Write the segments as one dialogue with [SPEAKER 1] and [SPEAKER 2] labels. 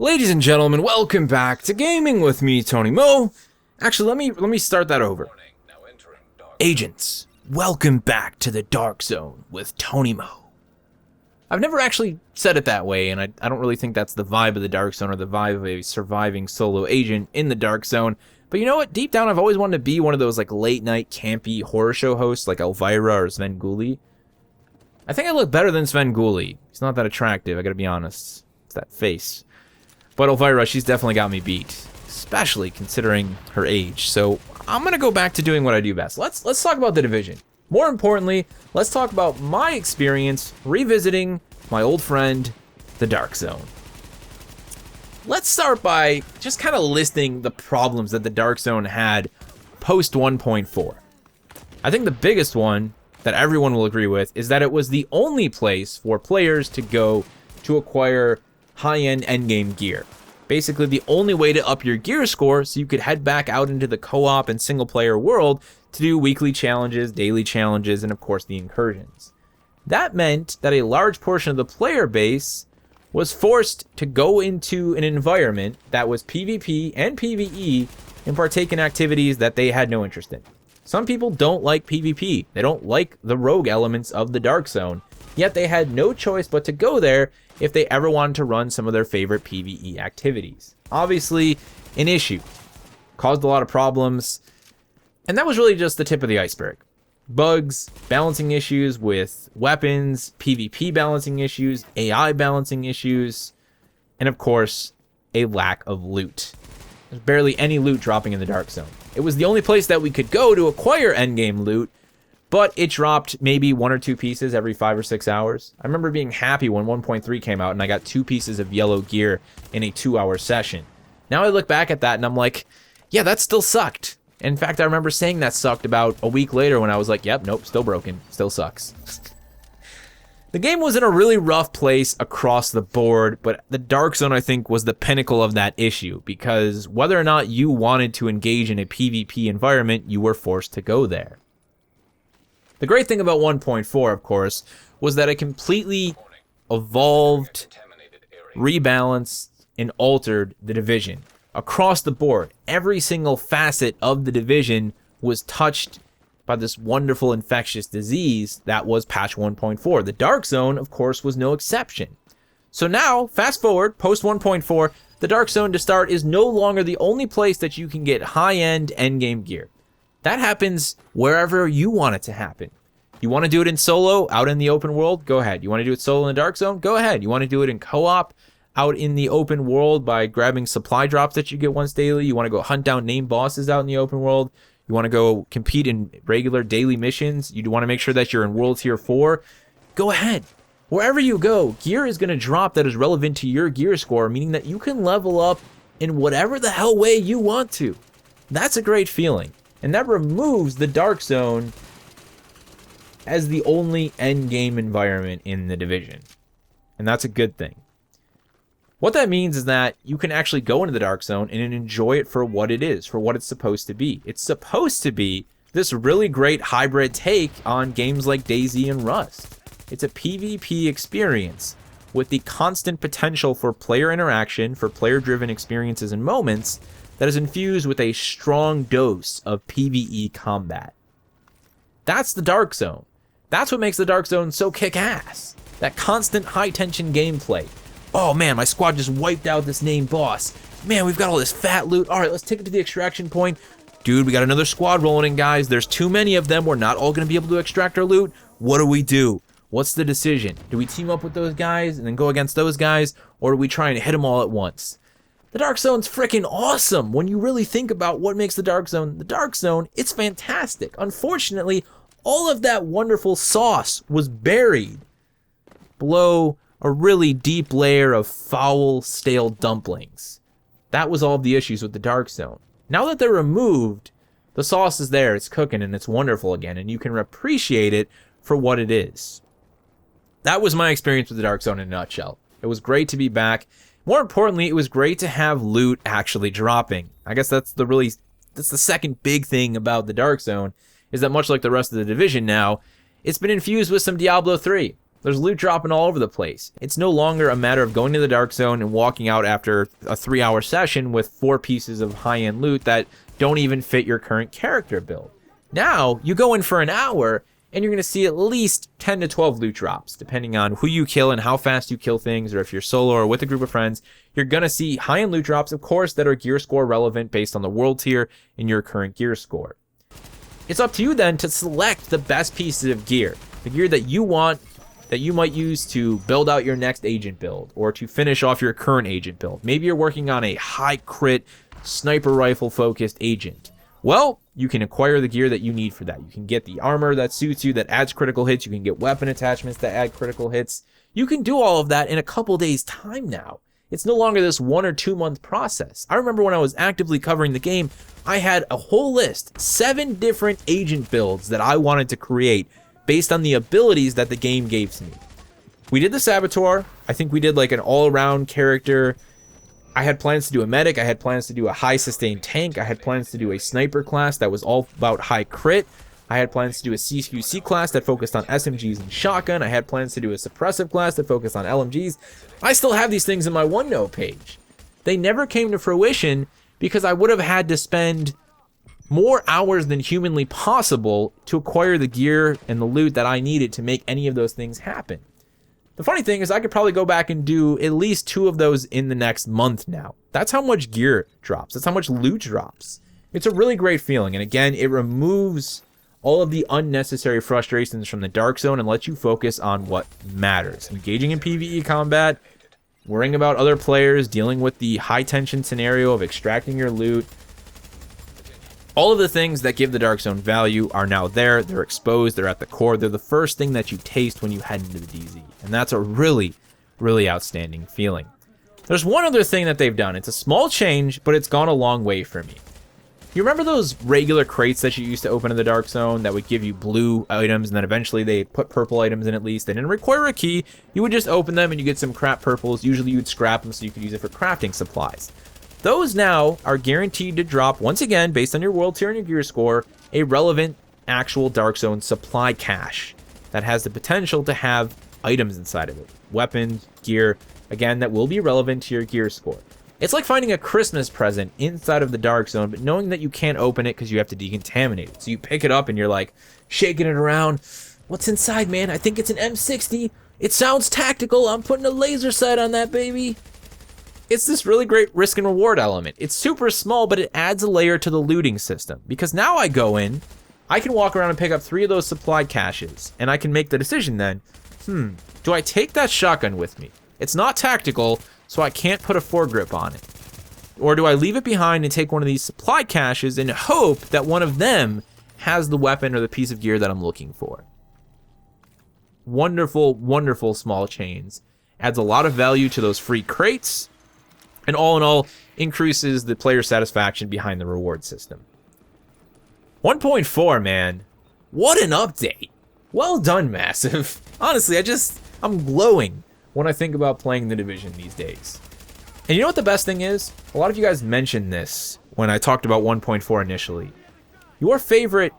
[SPEAKER 1] Ladies and gentlemen, welcome back to Gaming with me, Tony Mo. Actually, let me start that over. Agents, welcome back to the Dark Zone with Tony Mo. I've never actually said it that way, and I don't really think that's the vibe of the Dark Zone or the vibe of a surviving solo agent in the Dark Zone. But you know what? Deep down, I've always wanted to be one of those like late-night campy horror show hosts like Elvira or Sven Gulli. I think I look better than Sven Gulli. He's not that attractive, I gotta be honest. It's that face. But Elvira, she's definitely got me beat, especially considering her age. So I'm gonna go back to doing what I do best. Let's talk about The Division. More importantly, let's talk about my experience revisiting my old friend, the Dark Zone. Let's start by just kind of listing the problems that the Dark Zone had post 1.4. I think the biggest one that everyone will agree with is that it was the only place for players to go to acquire high-end endgame gear. Basically the only way to up your gear score so you could head back out into the co-op and single-player world to do weekly challenges, daily challenges, and of course the incursions. That meant that a large portion of the player base was forced to go into an environment that was PvP and PvE and partake in activities that they had no interest in. Some people don't like PvP. They don't like the rogue elements of the Dark Zone, yet they had no choice but to go there if they ever wanted to run some of their favorite PvE activities. Obviously, an issue. Caused a lot of problems, and that was really just the tip of the iceberg. Bugs, balancing issues with weapons, PvP balancing issues, AI balancing issues, and of course, a lack of loot. There's barely any loot dropping in the Dark Zone. It was the only place that we could go to acquire endgame loot, but it dropped maybe 1 or 2 pieces every 5 or 6 hours. I remember being happy when 1.3 came out and I got 2 pieces of yellow gear in a 2-hour session. Now I look back at that and I'm like, yeah, that still sucked. In fact, I remember saying that sucked about a week later when I was like, yep, nope, still broken, still sucks. The game was in a really rough place across the board, but the Dark Zone, I think, was the pinnacle of that issue, because whether or not you wanted to engage in a PvP environment, you were forced to go there. The great thing about 1.4, of course, was that it completely evolved, rebalanced, and altered the Division. Across the board, every single facet of the Division was touched by this wonderful infectious disease that was patch 1.4. The Dark Zone, of course, was no exception. So now, fast forward, post 1.4, the Dark Zone to start is no longer the only place that you can get high-end endgame gear. That happens wherever you want it to happen. You want to do it in solo, out in the open world? Go ahead. You want to do it solo in the Dark Zone? Go ahead. You want to do it in co-op, out in the open world by grabbing supply drops that you get once daily? You want to go hunt down named bosses out in the open world? You want to go compete in regular daily missions? You want to make sure that you're in World Tier 4? Go ahead. Wherever you go, gear is going to drop that is relevant to your gear score, meaning that you can level up in whatever the hell way you want to. That's a great feeling. And that removes the Dark Zone as the only endgame environment in the Division. And that's a good thing. What that means is that you can actually go into the Dark Zone and enjoy it for what it is, for what it's supposed to be. It's supposed to be this really great hybrid take on games like DayZ and Rust. It's a PvP experience with the constant potential for player interaction, for player-driven experiences and moments that is infused with a strong dose of PvE combat. That's the Dark Zone. That's what makes the Dark Zone so kick-ass. That constant high-tension gameplay. Oh man, my squad just wiped out this named boss. Man, we've got all this fat loot. All right, let's take it to the extraction point. Dude, we got another squad rolling in, guys. There's too many of them. We're not all going to be able to extract our loot. What do we do? What's the decision? Do we team up with those guys and then go against those guys? Or do we try and hit them all at once? The Dark Zone's freaking awesome when you really think about what makes the Dark Zone. The Dark Zone, it's fantastic. Unfortunately, all of that wonderful sauce was buried below a really deep layer of foul, stale dumplings. That was all of the issues with the Dark Zone. Now that they're removed, the sauce is there, it's cooking, and it's wonderful again, and you can appreciate it for what it is. That was my experience with the Dark Zone in a nutshell. It was great to be back. More importantly, it was great to have loot actually dropping. I guess that's the second big thing about the Dark Zone, is that much like the rest of the Division now, it's been infused with some Diablo 3. There's loot dropping all over the place. It's no longer a matter of going to the Dark Zone and walking out after a 3-hour session with 4 pieces of high-end loot that don't even fit your current character build. Now, you go in for an hour, and you're going to see at least 10 to 12 loot drops, depending on who you kill and how fast you kill things, or if you're solo or with a group of friends. You're going to see high-end loot drops, of course, that are gear score relevant based on the world tier and your current gear score. It's up to you then to select the best pieces of gear, the gear that you want, that you might use to build out your next agent build, or to finish off your current agent build. Maybe you're working on a high crit, sniper rifle focused agent. Well, you can acquire the gear that you need for that. You can get the armor that suits you, that adds critical hits. You can get weapon attachments that add critical hits. You can do all of that in a couple days' time now. It's no longer this 1 or 2 month process. I remember when I was actively covering the game, I had a whole list, 7 different agent builds that I wanted to create based on the abilities that the game gave to me. We did the Saboteur. I think we did like an all-around character. I had plans to do a medic. I had plans to do a high sustained tank. I had plans to do a sniper class that was all about high crit. I had plans to do a CQC class that focused on SMGs and shotgun. I had plans to do a suppressive class that focused on LMGs. I still have these things in my OneNote page. They never came to fruition because I would have had to spend more hours than humanly possible to acquire the gear and the loot that I needed to make any of those things happen. The funny thing is I could probably go back and do at least 2 of those in the next month now. That's how much gear drops. That's how much loot drops. It's a really great feeling. And again, it removes all of the unnecessary frustrations from the Dark Zone and lets you focus on what matters. Engaging in PvE combat, worrying about other players, dealing with the high tension scenario of extracting your loot. All of the things that give the Dark Zone value are now there. They're exposed. They're at the core. They're the first thing that you taste when you head into the DZ. And that's a really, really outstanding feeling. There's one other thing that they've done. It's a small change, but it's gone a long way for me. You remember those regular crates that you used to open in the Dark Zone that would give you blue items, and then eventually they put purple items in at least? They didn't require a key. You would just open them and you get some crap purples. Usually you would scrap them so you could use it for crafting supplies. Those now are guaranteed to drop, once again, based on your world tier and your gear score, a relevant actual Dark Zone supply cache that has the potential to have items inside of it. Weapons, gear, again, that will be relevant to your gear score. It's like finding a Christmas present inside of the Dark Zone, but knowing that you can't open it because you have to decontaminate it. So you pick it up and you're like, shaking it around. What's inside, man? I think it's an M60. It sounds tactical. I'm putting a laser sight on that baby. It's this really great risk and reward element. It's super small, but it adds a layer to the looting system. Because now I go in, I can walk around and pick up 3 of those supply caches, and I can make the decision then, do I take that shotgun with me? It's not tactical, so I can't put a foregrip on it. Or do I leave it behind and take one of these supply caches and hope that one of them has the weapon or the piece of gear that I'm looking for? Wonderful, wonderful small chains. Adds a lot of value to those free crates. And all in all, increases the player satisfaction behind the reward system. 1.4, man. What an update. Well done, Massive. Honestly, I'm glowing when I think about playing the Division these days. And you know what the best thing is? A lot of you guys mentioned this when I talked about 1.4 initially. Your favorite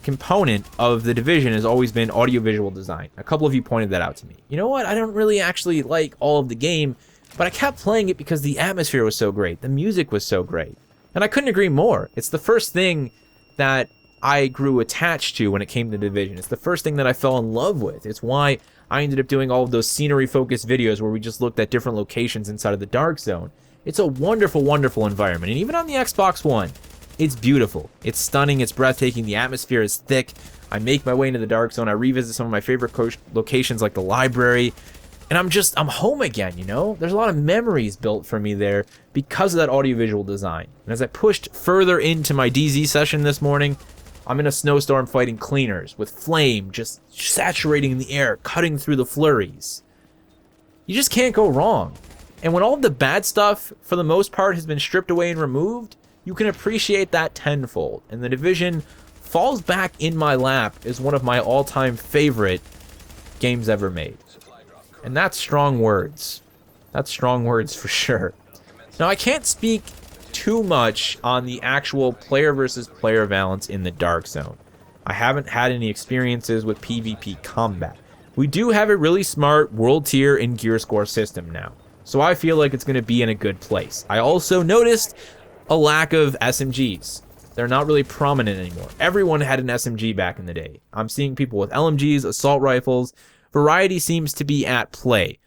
[SPEAKER 1] component of the Division has always been audiovisual design. A couple of you pointed that out to me. You know what? I don't really actually like all of the game, but I kept playing it because the atmosphere was so great. The music was so great. And I couldn't agree more. It's the first thing that I grew attached to when it came to Division. It's the first thing that I fell in love with. It's why I ended up doing all of those scenery-focused videos where we just looked at different locations inside of the Dark Zone. It's a wonderful, wonderful environment. And even on the Xbox One, it's beautiful. It's stunning. It's breathtaking. The atmosphere is thick. I make my way into the Dark Zone. I revisit some of my favorite locations like the library. And I'm home again, you know? There's a lot of memories built for me there because of that audiovisual design. And as I pushed further into my DZ session this morning, I'm in a snowstorm fighting cleaners with flame just saturating the air, cutting through the flurries. You just can't go wrong. And when all of the bad stuff, for the most part, has been stripped away and removed, you can appreciate that tenfold. And the Division falls back in my lap as one of my all-time favorite games ever made. And that's strong words. That's strong words for sure. Now, I can't speak too much on the actual player versus player balance in the Dark Zone. I haven't had any experiences with PvP combat. we do have a really smart world tier and gear score system now. So I feel like it's going to be in a good place. I also noticed a lack of SMGs. They're not really prominent anymore. Everyone had an SMG back in the day. I'm seeing people with LMGs, assault rifles. Variety seems to be at play.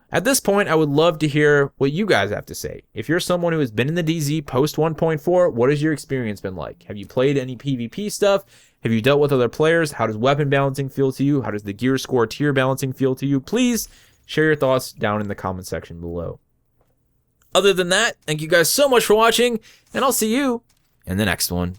[SPEAKER 1] At this point, I would love to hear what you guys have to say. If you're someone who has been in the DZ post 1.4, what has your experience been like? Have you played any PvP stuff? Have you dealt with other players? How does weapon balancing feel to you? How does the gear score tier balancing feel to you? Please share your thoughts down in the comment section below. Other than that, thank you guys so much for watching, and I'll see you in the next one.